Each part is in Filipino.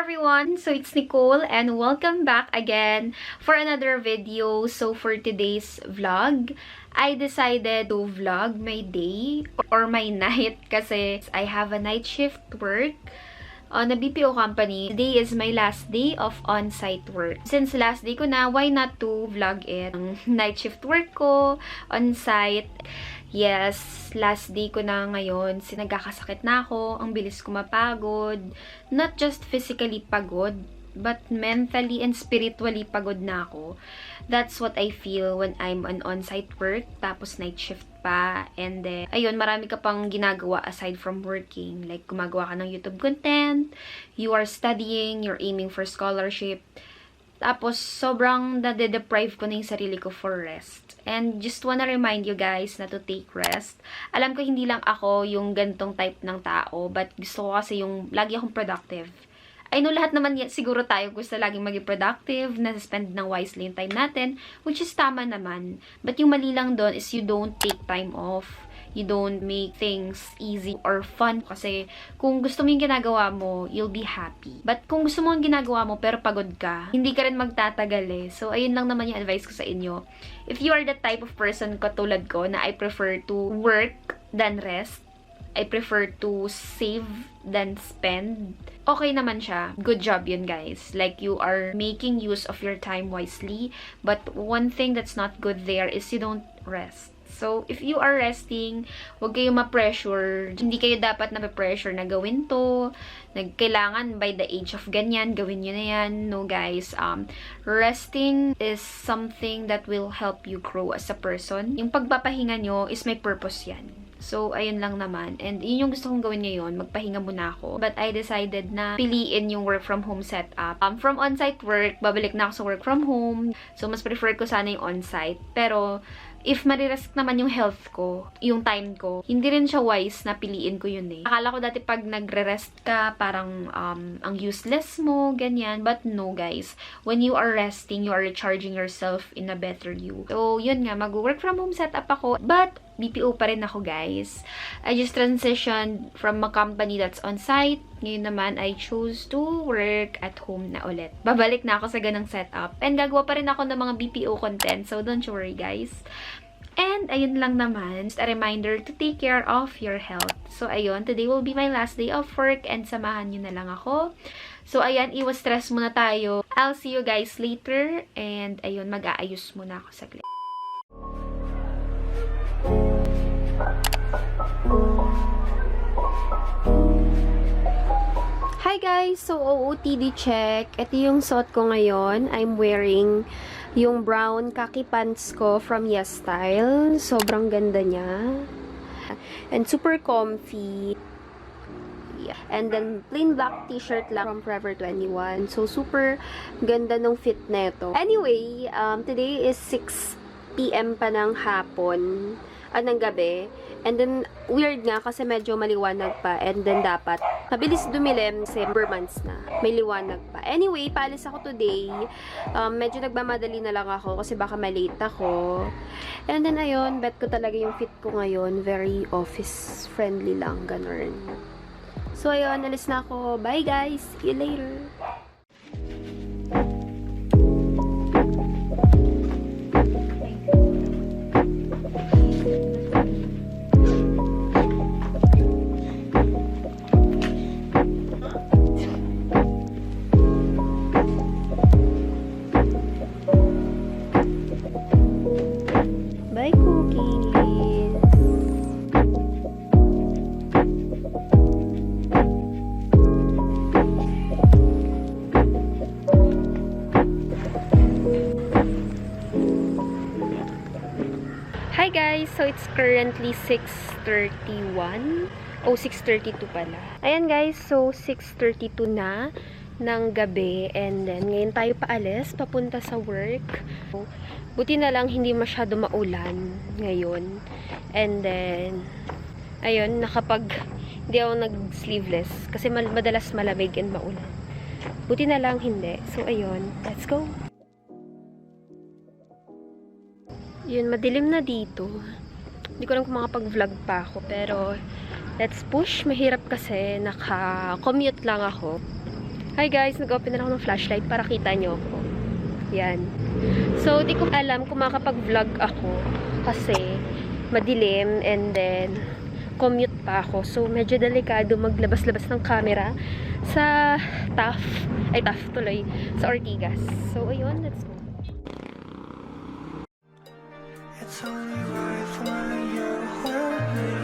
everyone! So it's Nicole and welcome back again for another video. So for today's vlog, I decided to vlog my day or my night kasi I have a night shift work on a BPO company. Today is my last day of on-site work. Since last day ko na, why not to vlog it? Ang night shift work ko, on-site. Yes, last day ko na ngayon. Nagkakasakit na ako. Ang bilis ko mapagod. Not just physically pagod, but mentally and spiritually pagod na ako. That's what I feel when I'm on-site work, tapos night shift pa. And then, ayun, marami ka pang ginagawa aside from working. Like, gumagawa ka ng YouTube content, you are studying, you're aiming for scholarship. Tapos, sobrang nade-deprive ko na yung sarili ko for rest. And just wanna remind you guys na to take rest. Alam ko hindi lang ako yung gantong type ng tao, but gusto ko kasi yung lagi akong productive. I know lahat naman siguro tayo gusto laging maging productive, na-spend ng wisely yung time natin, which is tama naman. But yung mali lang doon is you don't take time off. You don't make things easy or fun. Kasi kung gusto mo yung ginagawa mo, you'll be happy. But kung gusto mo yung ginagawa mo pero pagod ka, hindi ka rin magtatagal eh. So, ayun lang naman yung advice ko sa inyo. If you are the type of person katulad ko na I prefer to work than rest, I prefer to save than spend, okay naman siya. Good job yun, guys. Like, you are making use of your time wisely. But one thing that's not good there is you don't rest. So, if you are resting, huwag kayo ma-pressure. Hindi kayo dapat na-pressure na gawin to. Kailangan by the age of ganyan, gawin nyo na yan. No, guys. Resting is something that will help you grow as a person. Yung pagpapahinga nyo is may purpose yan. So, ayun lang naman. And yun yung gusto kong gawin ngayon. Magpahinga muna ako. But I decided na piliin yung work from home setup. From on-site work, babalik na ako sa work from home. So, mas prefer ko sana yung on-site. Pero, if mariresk naman yung health ko, yung time ko, hindi rin siya wise na piliin ko yun eh. Akala ko dati pag nagre-rest ka, parang ang useless mo, ganyan. But no, guys. When you are resting, you are recharging yourself in a better you. So, yun nga, mag-work from home setup ako. But, BPO pa rin ako, guys. I just transitioned from a company that's on-site. Ngayon naman, I chose to work at home na ulit. Babalik na ako sa ganang setup. And gagawa pa rin ako ng mga BPO content. So, don't worry, guys. And, ayun lang naman. Just a reminder to take care of your health. So, ayun. Today will be my last day of work. And samahan nyo na lang ako. So, ayan. Iwas stress muna tayo. I'll see you guys later. And, ayun. Mag-aayos muna ako saglit. Hi guys! So, OOTD check. Ito yung suot ko ngayon. I'm wearing yung brown khaki pants ko from Yes Style. Sobrang ganda niya. And super comfy. Yeah. And then, plain black t-shirt lang from Forever 21. So, super ganda ng fit neto. Anyway, today is 6 PM pa ng hapon. Ng gabi. And then, weird nga kasi medyo maliwanag pa. And then, dapat mabilis dumilim kasi months na. May liwanag pa. Anyway, paalis ako today. Medyo nagmamadali na lang ako kasi baka malate ako. And then, ayun, bet ko talaga yung fit ko ngayon. Very office-friendly lang, ganun. So, ayun, alis na ako. Bye, guys! See you later! Hi guys! So, it's currently 6:31. Oh, 6:32 pala. Ayan guys, so 6:32 na ng gabi. And then, ngayon tayo paalis, papunta sa work. Buti na lang hindi masyado maulan ngayon. And then, ayun, hindi ako nag-sleeveless. Kasi madalas malamig and maulan. Buti na lang hindi. So, ayun, let's go! Yun, madilim na dito. Hindi ko lang kung makapag-vlog pa ako. Pero, let's push. Mahirap kasi. Naka-commute lang ako. Hi guys, nag-open na ako ng flashlight para kita nyo ako. Yan. So, di ko alam kung makapag-vlog ako kasi madilim and then commute pa ako. So, medyo delikado maglabas-labas ng camera sa Taft tuloy, sa Ortigas. So, ayun, let's go. It's only right when you're with me.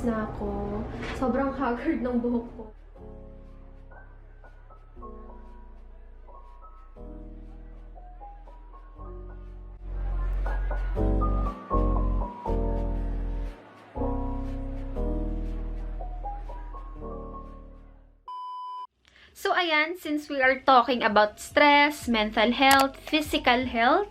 Na ako. Sobrang haggard ng buhok ko. So, ayan, since we are talking about stress, mental health, physical health,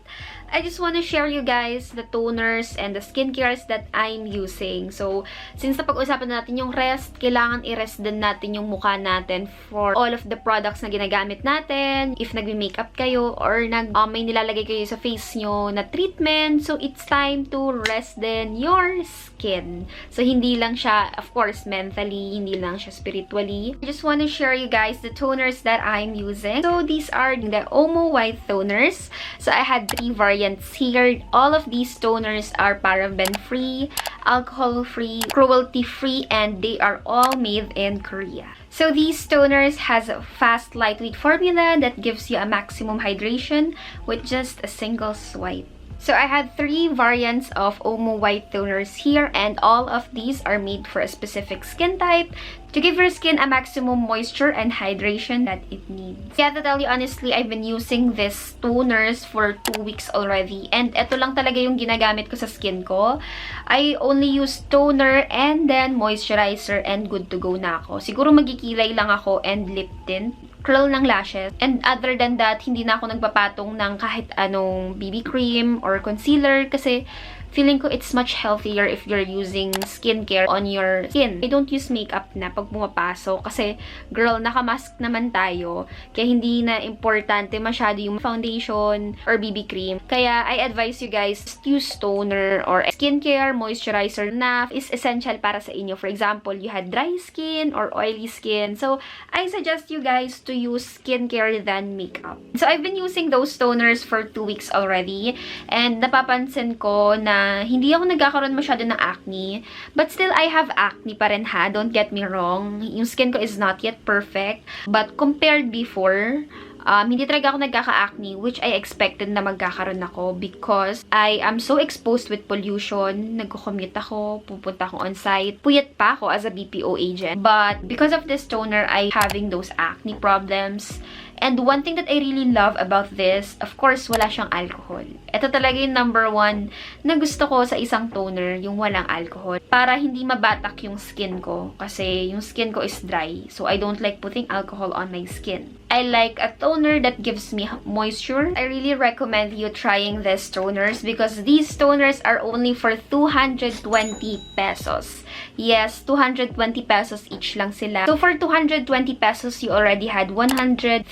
I just want to share you guys the toners and the skincares that I'm using. So, since napag-usapan natin yung rest, kailangan i-rest din natin yung mukha natin for all of the products na ginagamit natin. If nagme-makeup kayo or may nilalagay kayo sa face nyo na treatment, so it's time to rest din your skin. So, hindi lang siya, of course, mentally, hindi lang siya spiritually. I just want to share you guys the toners that I'm using. So, these are the OMO White Toners. So, I had 3 variants here. All of these toners are paraben-free, alcohol-free, cruelty-free, and they are all made in Korea. So these toners has a fast, lightweight formula that gives you a maximum hydration with just a single swipe. So I had 3 variants of OMO White Toners here, and all of these are made for a specific skin type to give your skin a maximum moisture and hydration that it needs. Yeah, to tell you honestly, I've been using these toners for 2 weeks already, and ito lang talaga yung ginagamit ko sa skin ko. I only use toner and then moisturizer and good to go na ako. Siguro magkikilay lang ako and lip tint, curl ng lashes, and other than that, hindi na ako nagpapatong ng kahit anong BB cream or concealer kasi feeling ko it's much healthier if you're using skincare on your skin. I don't use makeup na pag pumapasok kasi, girl, nakamask naman tayo. Kaya hindi na importante masyado yung foundation or BB cream. Kaya I advise you guys, use toner or skincare, moisturizer na is essential para sa inyo. For example, you had dry skin or oily skin. So, I suggest you guys to use skincare than makeup. So, I've been using those toners for 2 weeks already. And napapansin ko na hindi ako nagkakaroon masyado ng acne. But still, I have acne pa rin ha. Don't get me wrong. Yung skin ko is not yet perfect. But compared before, hindi talaga ako nagkaka-acne, which I expected na magkakaroon ako because I am so exposed with pollution. Nagko-commute ako, pupunta ako on-site. Puyat pa ako as a BPO agent. But because of this toner, I having those acne problems. And one thing that I really love about this, of course, wala siyang alcohol. Ito talaga yung number 1 na gusto ko sa isang toner, yung walang alcohol. Para hindi mabatak yung skin ko. Kasi yung skin ko is dry. So, I don't like putting alcohol on my skin. I like a toner that gives me moisture. I really recommend you trying these toners because these toners are only for 220 pesos. Yes, 220 pesos each lang sila. So for 220 pesos, you already had 150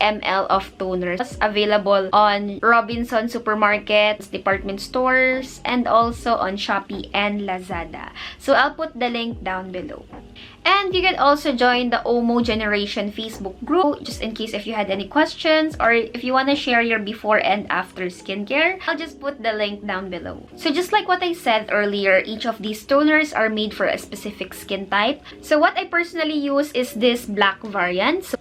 ml of toners available on Robinson supermarkets, department stores, and also on Shopee and Lazada. So I'll put the link down below. And you can also join the OMO Generation Facebook group just in case if you had any questions or if you want to share your before and after skincare. I'll just put the link down below. So just like what I said earlier, each of these toners are made for a specific skin type. So what I personally use is this black variant. So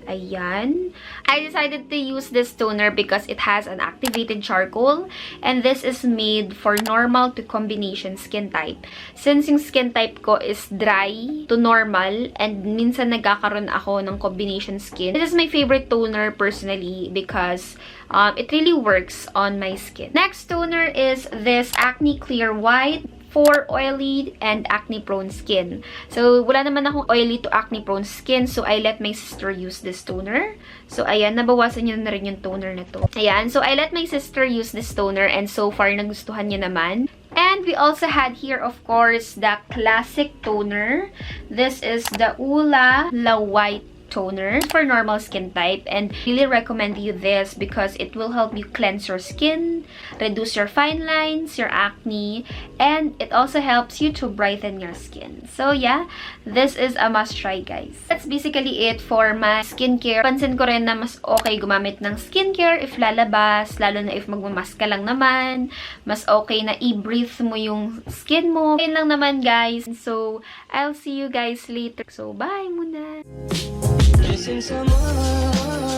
ayan. I decided to use this toner because it has an activated charcoal and this is made for normal to combination skin type. Since yung skin type ko is dry to normal and minsan nagkakaroon ako ng combination skin, this is my favorite toner personally because it really works on my skin. Next toner is this Acne Clear White for oily and acne-prone skin. So, wala naman akong oily to acne-prone skin. So, I let my sister use this toner. So, ayan, nabawasan niyo na rin yung toner na to. Ayan, so I let my sister use this toner and so far, nagustuhan niya naman. And we also had here, of course, the classic toner. This is the OOTD White Toner for normal skin type, and really recommend you this because it will help you cleanse your skin, reduce your fine lines, your acne, and it also helps you to brighten your skin. So yeah, this is a must try, guys. That's basically it for my skincare. Pansin ko rin na mas okay gumamit ng skincare if lalabas, lalo na if magmamask ka lang naman. Mas okay na i-breathe mo yung skin mo. Ayun lang naman, guys. So I'll see you guys later. So bye muna! Missing someone